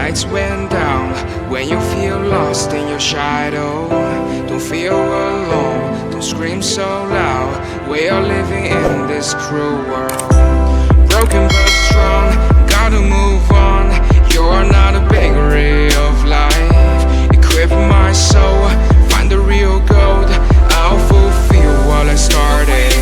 lights went down. When you feel lost in your shadow, don't feel alone, don't scream so loud. We are living in this cruel world, broken but strong, gotta move on. You're not a bakery of life. Equip my soul, find the real gold. I'll fulfill what I started.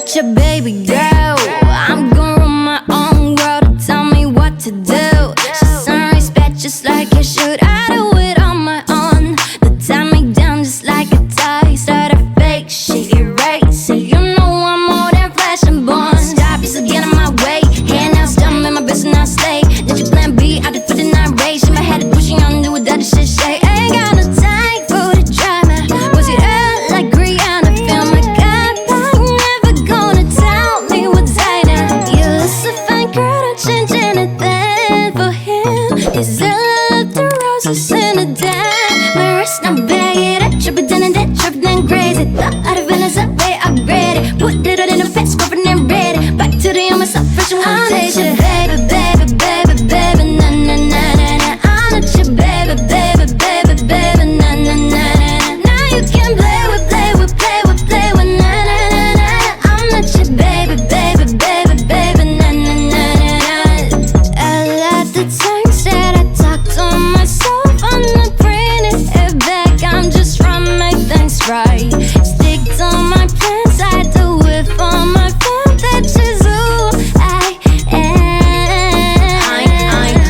not your baby girl. I'm gonna run my own world. Tell me what to do. Show some respect just like you should. I do it on my own. They tie me down just like a tie. Start a fake shit, erase it. You know I'm more than flesh and bone. Stop, you get in my way. Hand out, stumble in my business, I stay. Did you plan B? I did for the night race. In my head, pushing on, do what that shit say. Ain't got no time for the drama. Was it out like Rihanna? Feel my God, but you never gonna tell me what's I know. You look so fine, girl, don't change anything for him. He's all of the roses in the dime. My wrist, I'm bagging it, trip it down and that, trip it down crazy. Thought out of Venice, up way upgraded. Put it all in a fast, scrubbing and ready. Back to the young myself, fresh and one day. Baby, baby, baby, baby, na na na na na. I'm not your baby, baby, baby, baby, na na na na. Now you can play with, play with, play with, play with, na na na na. I'm not your baby, baby, baby, baby, na na na na. I like the times that I talk to myself. I'm not bringing it back. I'm just trying to make things right. Stick to my plans. I do it for my fam. That's just who I am.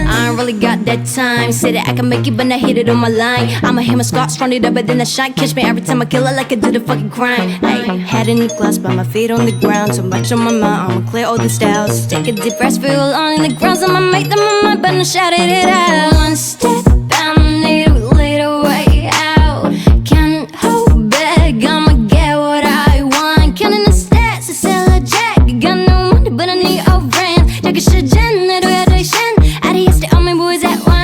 I ain't really got that time. Say that I can make it, but not hit it on my line. I'ma hit my Scotch, run it up, but then I shine. Catch me every time I kill it like I did a fucking crime. Ay, head in the glass, but my feet on the ground. So much on my mind, I'ma clear all the styles. Take a deep breath, feel on the ground. I'ma make them on my bed and shout it out. One step, I'ma need to lead a way out. Can't hold back, I'ma get what I want. Counting the stats, I sell a jack. Got no money, but I need a brand. Jag är tjejen när du är dig känd. Är det just det om min boys at one?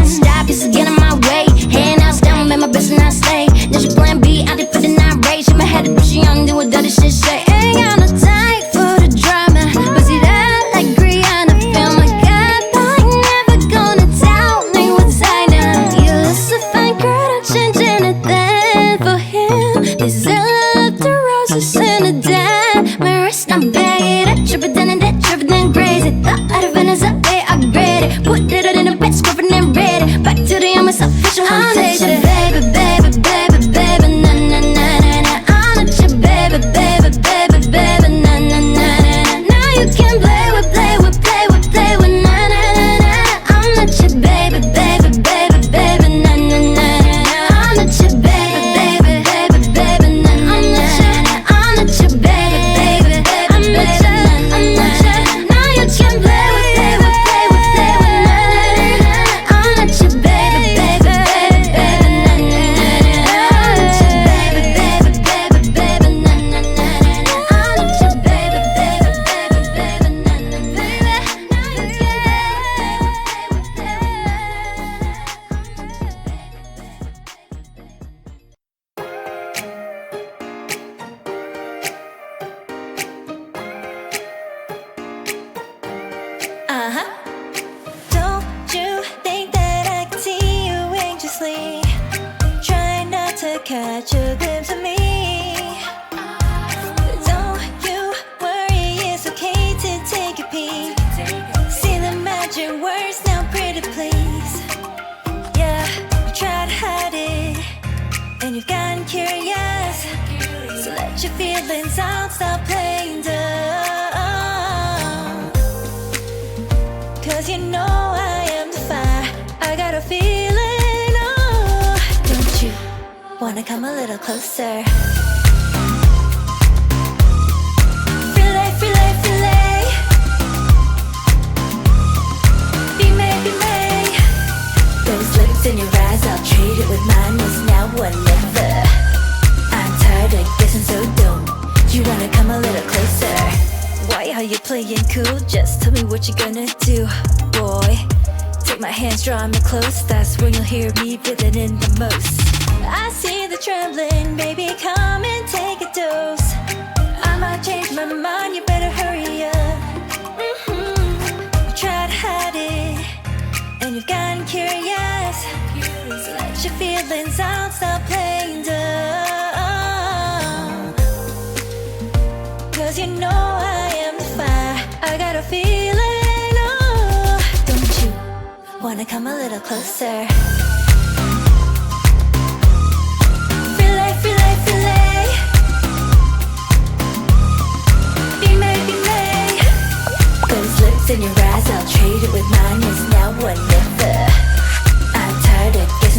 Stop, just get in my way. Hand out, stand with my best and I stay. There's your plan B, I did for the night race. In my head, pushing on, do what other shit say. Ain't got no time for the drama. But see that like Rihanna. Feel my God, but you never gonna tell me what's I know. You look so fine, girl, don't change anything for him. This is all of the roses in the dime. My wrist, I'm bagging it, trip it down and that, trip it down crazy. Thought out of Venice, up way upgraded. Put it all in a bed, scrubbing and ready. Back to the young myself, fresh and one day. Baby, baby, baby, baby, na na na na na. I'm not your baby, baby, baby, baby, na na na na na. Now you can play with, play with, play with, play with, na na na na. I'm not your baby, baby, baby, baby, na na na na. I'm not your baby, baby, baby, baby, na na na na. I'm not your baby, baby, baby, I'm not your, I'm not your. Now you can play with, play with, play with, play with, na na na na. I'm not your baby, baby, baby, baby, na na na na. I'm not your baby, baby, baby, baby, na na na na. I'm not your baby, baby, baby, baby, na na baby. Now you can play with, play with, Don't you think that I can see you anxiously? Try not to catch a glimpse of me. Don't you worry, it's okay to take a peek. See the magic words now, pretty please. Yeah, you try to hide it, and you've gotten curious. So let your feelings out, stop playing dumb. Cause you know I am the fire, I got a feeling, oh. Don't you wanna come a little closer? Filet, filet, filet. Be made, be made. Those lips in your eyes, I'll trade it with mine. It's now or never. I'm tired of guessing so dumb. You wanna come a little closer? Why are you playing cool? Just tell me what you're gonna do, boy. Take my hands, draw me close. That's when you'll hear me feeling in the most. I see the trembling, baby, come and take a dose. I might change my mind, you better hurry up. You try to hide it, and you've gotten curious. So let your feelings out, stop playing dumb. Cause you know I am the fire, I got a feeling, oh. Don't you wanna come a little closer? Filet, filet, filet. lips in your eyes, I'll trade it with mine. It's now or never. I'm tired of guessing.